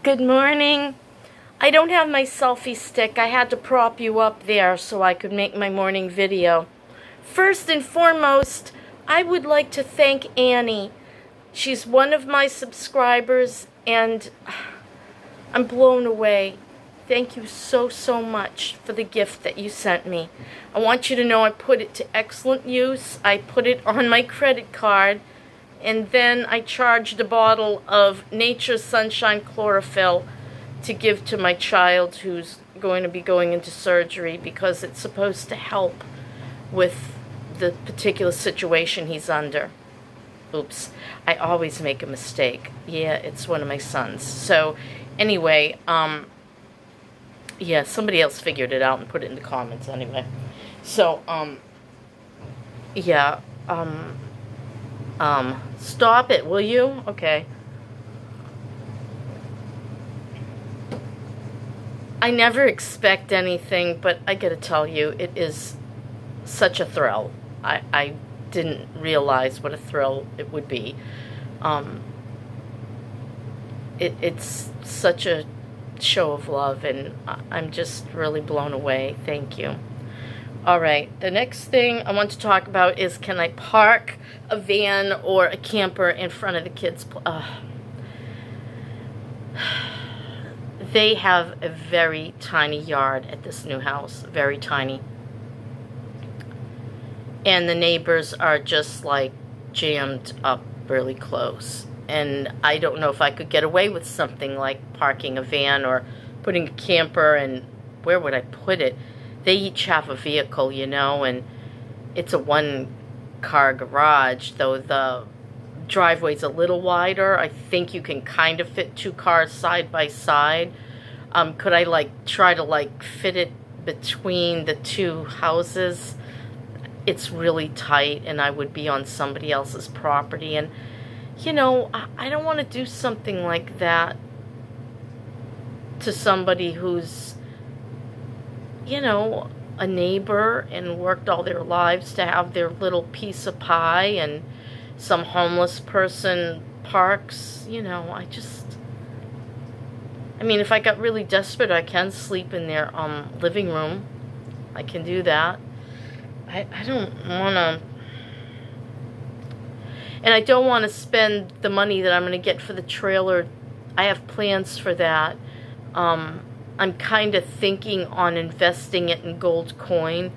Good morning. I don't have my selfie stick. I had to prop you up there so I could make my morning video. First and foremost, I would like to thank Annie. She's one of my subscribers and I'm blown away. Thank you so much for the gift that you sent me. I want you to know I put it to excellent use. I put it on my credit card. And then I charged a bottle of Nature's Sunshine Chlorophyll to give to my child who's going to be going into surgery because it's supposed to help with the particular situation he's under. Oops, I always make a mistake. Yeah, it's one of my sons. So anyway, yeah, somebody else figured it out and put it in the comments anyway. So, yeah, stop it, will you? Okay. I never expect anything, but I gotta tell you, it is such a thrill. I didn't realize what a thrill it would be. It's such a show of love, and I'm just really blown away. Thank you. All right, the next thing I want to talk about is, can I park a van or a camper in front of the kids' They have a very tiny yard at this new house, very tiny. And the neighbors are just like jammed up really close. And I don't know if I could get away with something like parking a van or putting a camper, and where would I put it? They each have a vehicle, you know, and it's a one-car garage, though the driveway's a little wider. I think you can kind of fit two cars side by side. Could I, try to, fit it between the two houses? It's really tight, and I would be on somebody else's property. And, you know, I don't want to do something like that to somebody who's, you know, a neighbor and worked all their lives to have their little piece of pie, and some homeless person parks. You know, I mean, if I got really desperate, I can sleep in their living room. I can do that. I don't want to, and I don't want to spend the money that I'm going to get for the trailer. I have plans for that. I'm kind of thinking on investing it in gold coin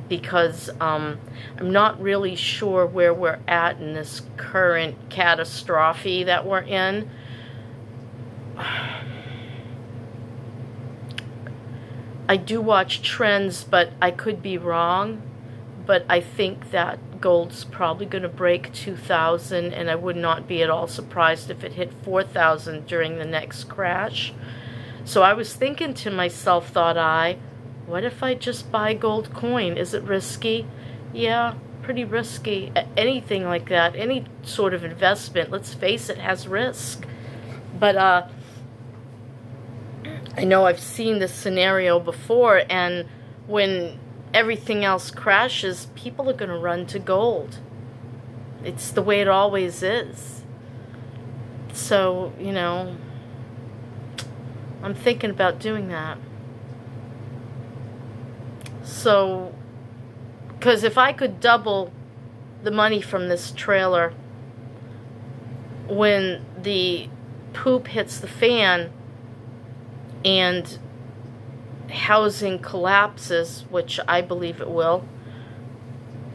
because I'm not really sure where we're at in this current catastrophe that we're in. I do watch trends, but I could be wrong. But I think that gold's probably going to break 2,000, and I would not be at all surprised if it hit 4,000 during the next crash. So I was thinking to myself, thought I, what if I just buy gold coin? Is it risky? Yeah, pretty risky. Anything like that, any sort of investment, let's face it, has risk. But I know I've seen this scenario before, and when everything else crashes, people are going to run to gold. It's the way it always is. So, you know, I'm thinking about doing that. So, because if I could double the money from this trailer when the poop hits the fan and housing collapses, which I believe it will,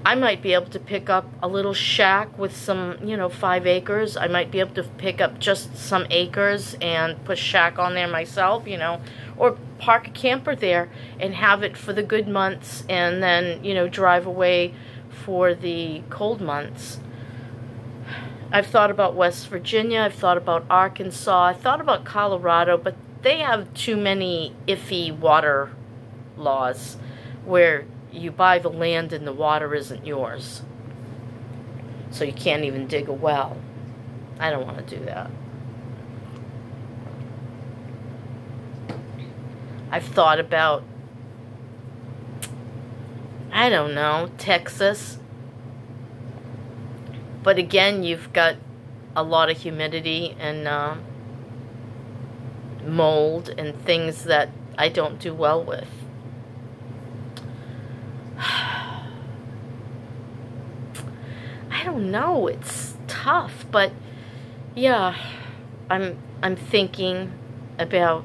I might be able to pick up a little shack with some, you know, 5 acres. I might be able to pick up just some acres and put a shack on there myself, you know, or park a camper there and have it for the good months and then, you know, drive away for the cold months. I've thought about West Virginia, I've thought about Arkansas, I've thought about Colorado, but they have too many iffy water laws where you buy the land and the water isn't yours. So you can't even dig a well. I don't want to do that. I've thought about, I don't know, Texas. But again, you've got a lot of humidity, and mold and things that I don't do well with. I don't know, it's tough, but yeah, I'm thinking about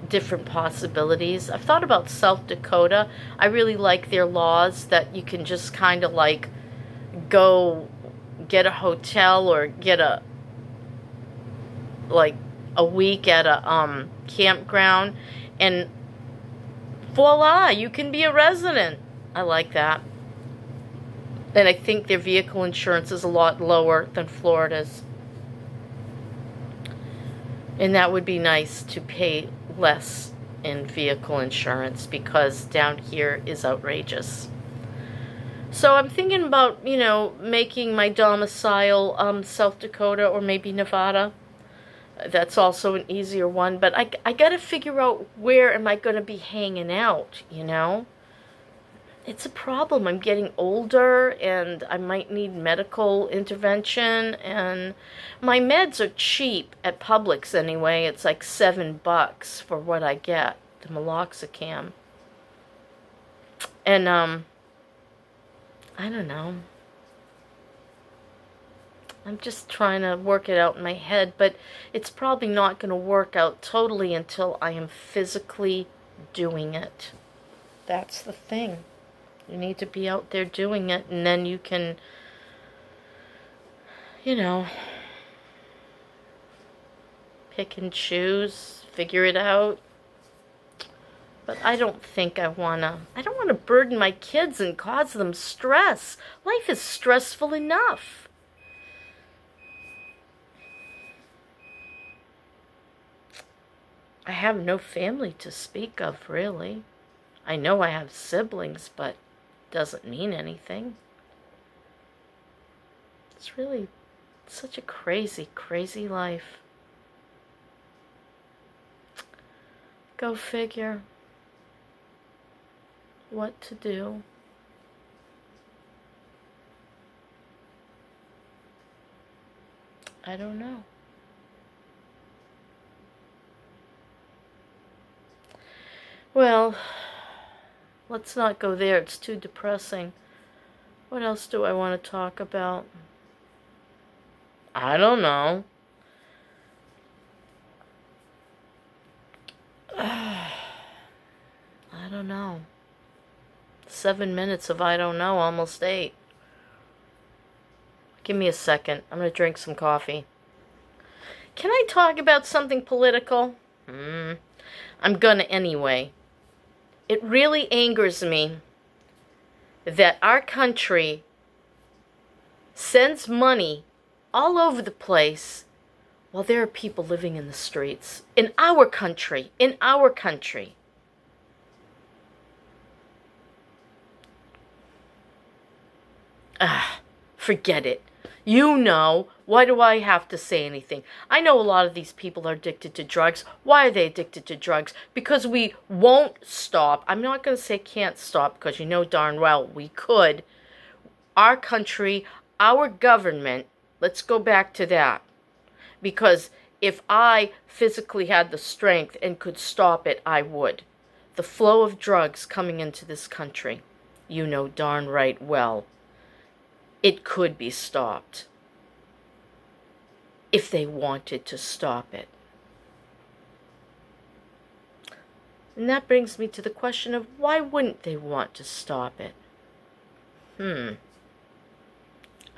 different possibilities. I've thought about South Dakota. I really like their laws that you can just kind of like go get a hotel or get a week at a campground, and voila, you can be a resident. I like that. And I think their vehicle insurance is a lot lower than Florida's. And that would be nice to pay less in vehicle insurance, because down here is outrageous. So I'm thinking about, you know, making my domicile South Dakota or maybe Nevada. That's also an easier one, but I got to figure out where am I going to be hanging out, you know? It's a problem. I'm getting older and I might need medical intervention, and my meds are cheap at Publix anyway. It's like $7 for what I get, the meloxicam. And I don't know. I'm just trying to work it out in my head, but it's probably not going to work out totally until I am physically doing it. That's the thing. You need to be out there doing it, and then you can, you know, pick and choose, figure it out. But I don't think I don't want to burden my kids and cause them stress. Life is stressful enough. I have no family to speak of, really. I know I have siblings, but it doesn't mean anything. It's really such a crazy, crazy life. Go figure what to do. I don't know. Well, let's not go there. It's too depressing. What else do I want to talk about? I don't know. I don't know. 7 minutes of I don't know, almost 8. Give me a second. I'm going to drink some coffee. Can I talk about something political? I'm going to anyway. It really angers me that our country sends money all over the place while there are people living in the streets. In our country. In our country. Forget it. You know, why do I have to say anything? I know a lot of these people are addicted to drugs. Why are they addicted to drugs? Because we won't stop. I'm not going to say can't stop, because you know darn well we could. Our country, our government, let's go back to that. Because if I physically had the strength and could stop it, I would. The flow of drugs coming into this country, you know darn right well, it could be stopped if they wanted to stop it. And that brings me to the question of why wouldn't they want to stop it?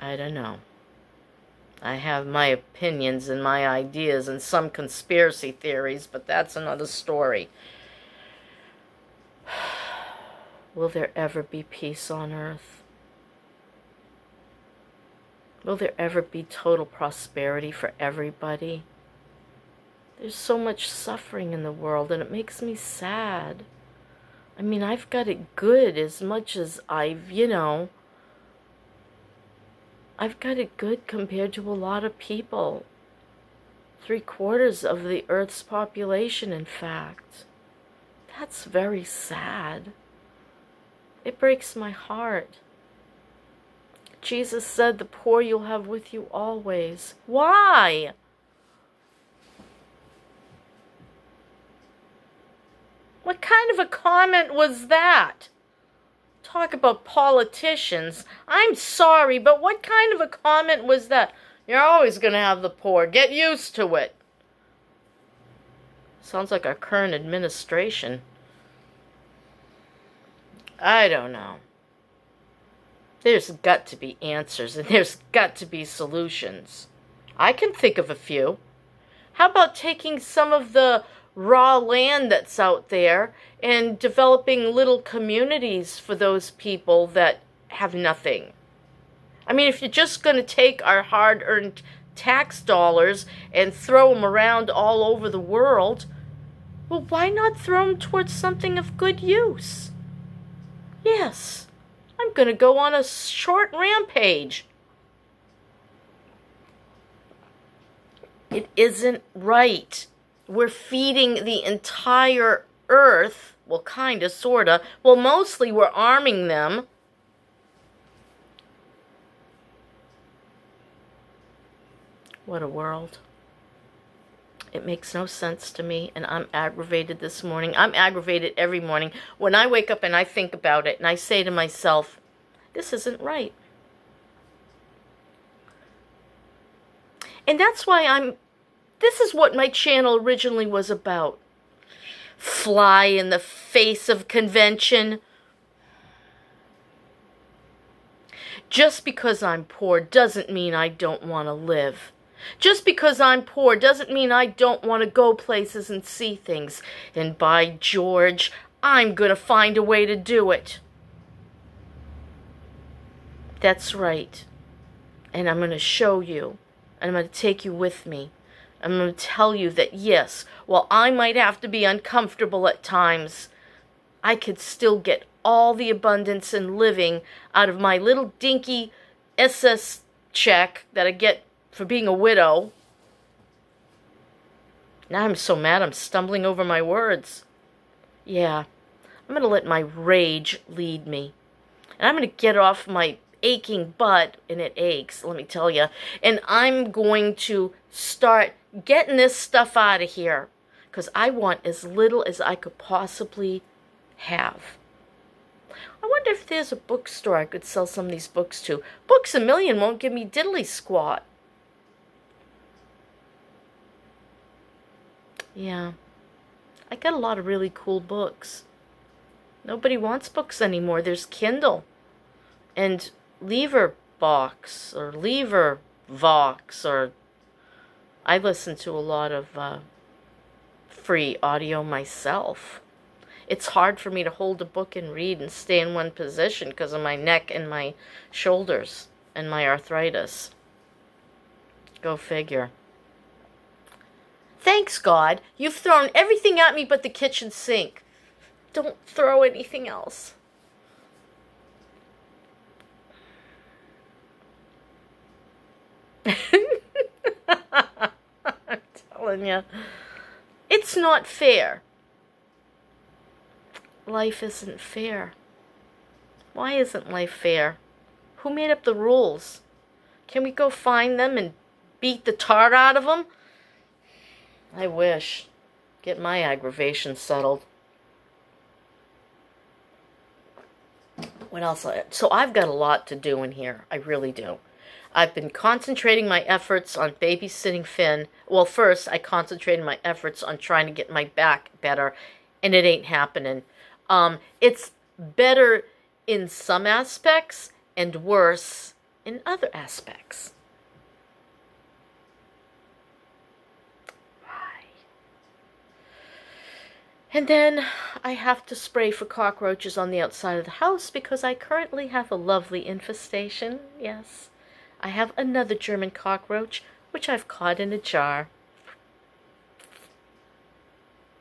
I don't know. I have my opinions and my ideas and some conspiracy theories, but that's another story. Will there ever be peace on earth? Will there ever be total prosperity for everybody? There's so much suffering in the world, and it makes me sad. I mean, I've got it good as much as I've got it good compared to a lot of people. 3/4 of the Earth's population, in fact. That's very sad. It breaks my heart. Jesus said, the poor you'll have with you always. Why? kind of a comment was that? Talk about politicians. I'm sorry, but what kind of a comment was that? You're always going to have the poor. Get used to it. Sounds like our current administration. I don't know. There's got to be answers, and there's got to be solutions. I can think of a few. How about taking some of the raw land that's out there and developing little communities for those people that have nothing? I mean, if you're just going to take our hard-earned tax dollars and throw them around all over the world, well, why not throw them towards something of good use? Yes, I'm going to go on a short rampage. It isn't right. We're feeding the entire earth. Well, kind of, sort of. Well, mostly we're arming them. What a world. It makes no sense to me, and I'm aggravated this morning. I'm aggravated every morning when I wake up and I think about it, and I say to myself, this isn't right. And that's why this is what my channel originally was about. Fly in the face of convention. Just because I'm poor doesn't mean I don't want to live. Just because I'm poor doesn't mean I don't want to go places and see things. And by George, I'm going to find a way to do it. That's right. And I'm going to show you. And I'm going to take you with me. I'm going to tell you that yes, while I might have to be uncomfortable at times, I could still get all the abundance and living out of my little dinky SS check that I get for being a widow. Now I'm so mad I'm stumbling over my words. Yeah, I'm going to let my rage lead me. And I'm going to get off my aching butt, and it aches, let me tell you. And I'm going to start getting this stuff out of here. Because I want as little as I could possibly have. I wonder if there's a bookstore I could sell some of these books to. Books A Million won't give me diddly squat. Yeah, I got a lot of really cool books. Nobody wants books anymore. There's Kindle and Leverbox or Levervox, or I listen to a lot of free audio myself. It's hard for me to hold a book and read and stay in one position because of my neck and my shoulders and my arthritis. Go figure. Thanks, God. You've thrown everything at me but the kitchen sink. Don't throw anything else. I'm telling you. It's not fair. Life isn't fair. Why isn't life fair? Who made up the rules? Can we go find them and beat the tar out of them? I wish. Get my aggravation settled. What else? So I've got a lot to do in here. I really do. I've been concentrating my efforts on babysitting Finn. Well, first, I concentrated my efforts on trying to get my back better, and it ain't happening. It's better in some aspects and worse in other aspects. And then I have to spray for cockroaches on the outside of the house because I currently have a lovely infestation. Yes, I have another German cockroach, which I've caught in a jar.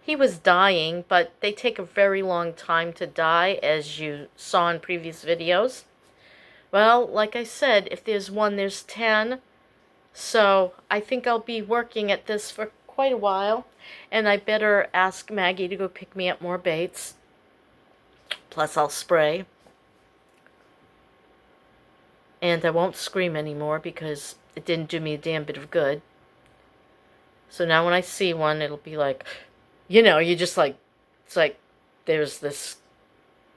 He was dying, but they take a very long time to die, as you saw in previous videos. Well, like I said, if there's one, there's 10. So I think I'll be working at this for quite a while. And I better ask Maggie to go pick me up more baits. Plus I'll spray. And I won't scream anymore because it didn't do me a damn bit of good. So now when I see one, it'll be like, you know, you just like, it's like, there's this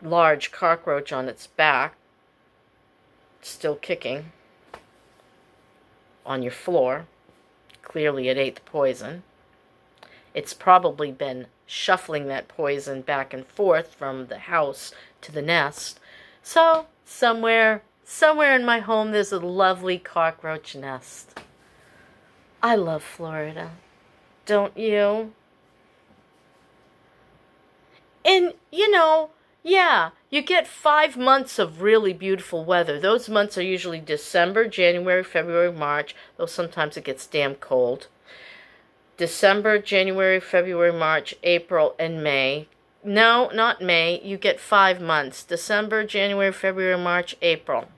large cockroach on its back, still kicking on your floor. Clearly it ate the poison. It's probably been shuffling that poison back and forth from the house to the nest. So, somewhere in my home, there's a lovely cockroach nest. I love Florida. Don't you? And, you know, yeah, you get 5 months of really beautiful weather. Those months are usually December, January, February, March, though sometimes it gets damn cold. December, January, February, March, April, and May. No, not May. You get 5 months. December, January, February, March, April.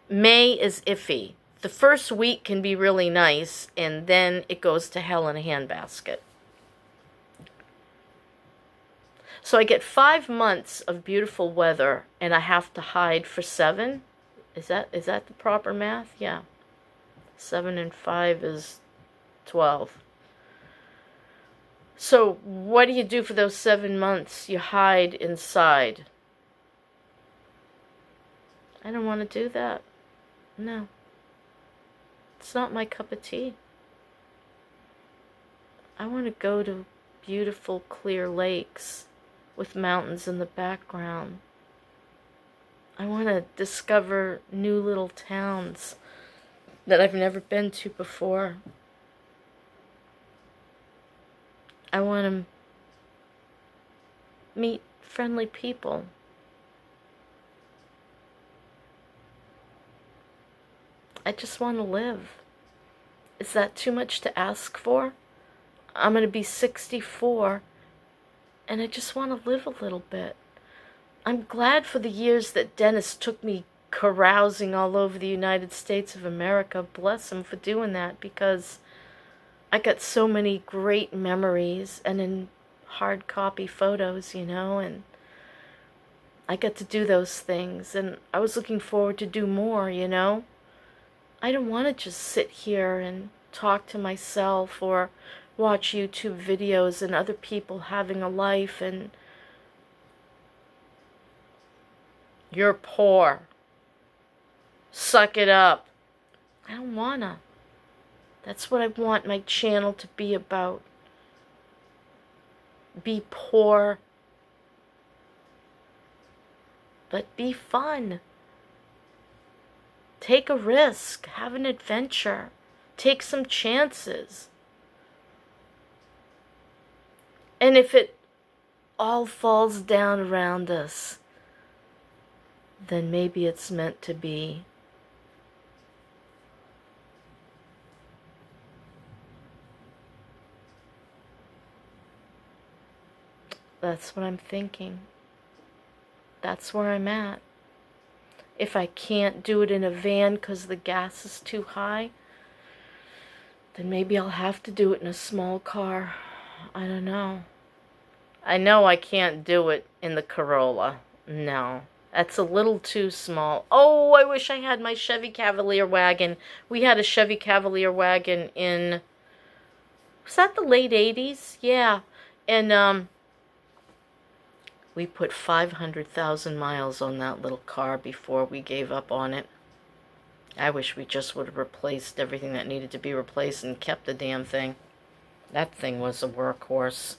May is iffy. The first week can be really nice, and then it goes to hell in a handbasket. So I get 5 months of beautiful weather, and I have to hide for 7. Is that the proper math? Yeah. 7 and 5 is 12. So what do you do for those 7 months? You hide inside. I don't want to do that. No. It's not my cup of tea. I want to go to beautiful, clear lakes with mountains in the background. I want to discover new little towns that I've never been to before. I want to meet friendly people. I just want to live. Is that too much to ask for? I'm going to be 64, and I just want to live a little bit. I'm glad for the years that Dennis took me carousing all over the United States of America. Bless him for doing that, because I got so many great memories, and in hard copy photos, you know, and I got to do those things, and I was looking forward to do more, you know. I don't want to just sit here and talk to myself or watch YouTube videos and other people having a life and you're poor. Suck it up. I don't wanna. That's what I want my channel to be about. Be poor, but be fun. Take a risk. Have an adventure. Take some chances. And if it all falls down around us, then maybe it's meant to be. That's what I'm thinking. That's where I'm at. If I can't do it in a van because the gas is too high, then maybe I'll have to do it in a small car. I don't know. I know I can't do it in the Corolla. No. That's a little too small. Oh, I wish I had my Chevy Cavalier wagon. We had a Chevy Cavalier wagon in... Was that the late 80s? Yeah. And, we put 500,000 miles on that little car before we gave up on it. I wish we just would have replaced everything that needed to be replaced and kept the damn thing. That thing was a workhorse.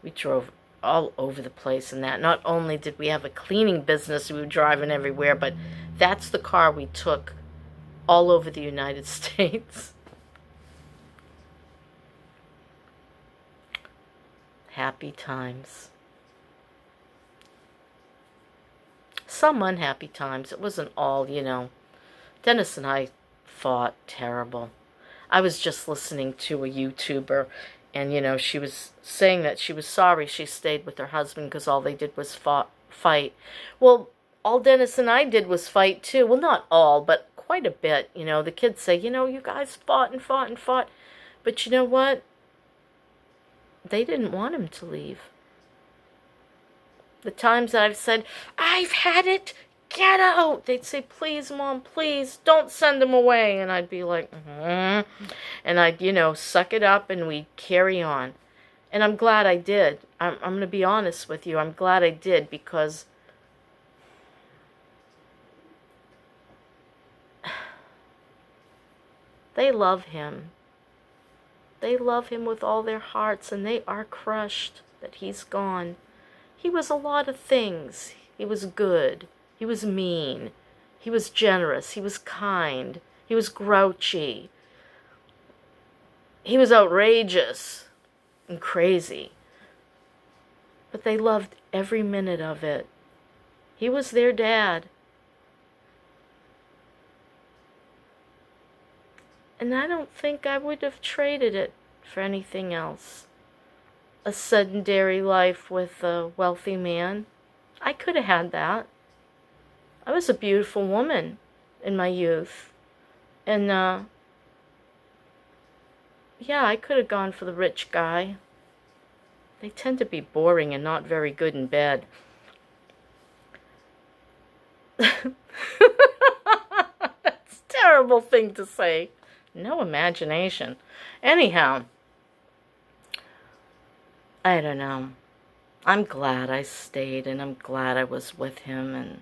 We drove all over the place in that. Not only did we have a cleaning business, we were driving everywhere, but that's the car we took all over the United States. Happy times. Some unhappy times. It wasn't all, you know. Dennis and I fought terrible. I was just listening to a YouTuber, and, you know, she was saying that she was sorry she stayed with her husband because all they did was fight. Well, all Dennis and I did was fight, too. Well, not all, but quite a bit. You know, the kids say, you know, you guys fought and fought and fought. But you know what? They didn't want him to leave. The times that I've said, I've had it, get out. They'd say, please, Mom, please, don't send him away. And I'd be like, And I'd, you know, suck it up and we'd carry on. And I'm glad I did. I'm going to be honest with you. I'm glad I did, because they love him. They love him with all their hearts, and they are crushed that he's gone. He was a lot of things. He was good. He was mean. He was generous. He was kind. He was grouchy. He was outrageous and crazy. But they loved every minute of it. He was their dad. And I don't think I would have traded it for anything else. A sedentary life with a wealthy man. I could have had that. I was a beautiful woman in my youth. And, yeah, I could have gone for the rich guy. They tend to be boring and not very good in bed. That's a terrible thing to say. No imagination. Anyhow, I don't know. I'm glad I stayed, and I'm glad I was with him, and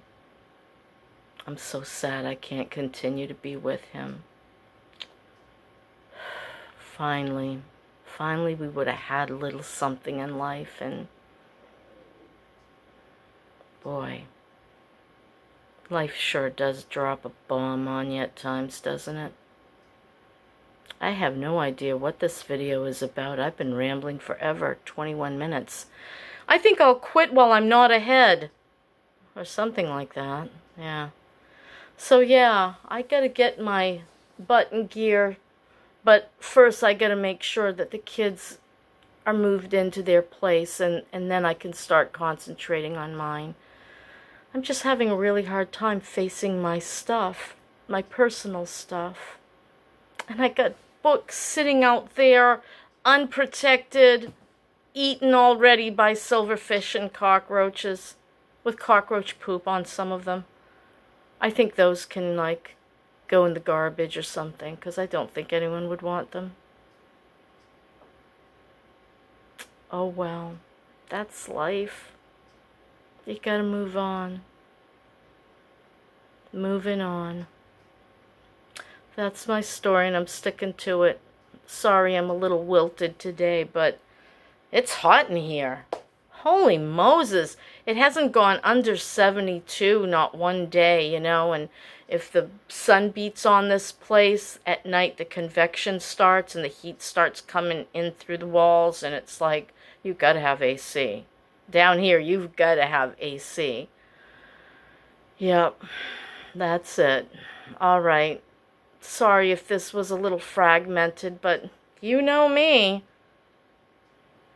I'm so sad I can't continue to be with him. Finally we would have had a little something in life, and boy, life sure does drop a bomb on you at times, doesn't it? I have no idea what this video is about. I've been rambling forever, 21 minutes. I think I'll quit while I'm not ahead, or something like that, yeah. So yeah, I gotta get my butt in gear, but first I gotta make sure that the kids are moved into their place, and then I can start concentrating on mine. I'm just having a really hard time facing my stuff, my personal stuff. And I got books sitting out there, unprotected, eaten already by silverfish and cockroaches, with cockroach poop on some of them. I think those can, like, go in the garbage or something, because I don't think anyone would want them. Oh well, that's life. You gotta move on. Moving on. That's my story, and I'm sticking to it. Sorry I'm a little wilted today, but it's hot in here. Holy Moses. It hasn't gone under 72, not one day, you know, and if the sun beats on this place at night, the convection starts and the heat starts coming in through the walls, and it's like, you gotta have AC. Down here, you've gotta have AC. Yep, that's it. All right. Sorry if this was a little fragmented, but you know me.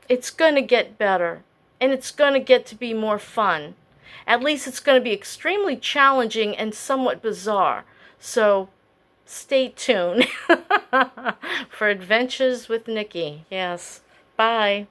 It's gonna get better, and it's gonna get to be more fun. At least it's gonna be extremely challenging and somewhat bizarre. So stay tuned for Adventures with Nikki. Yes. Bye.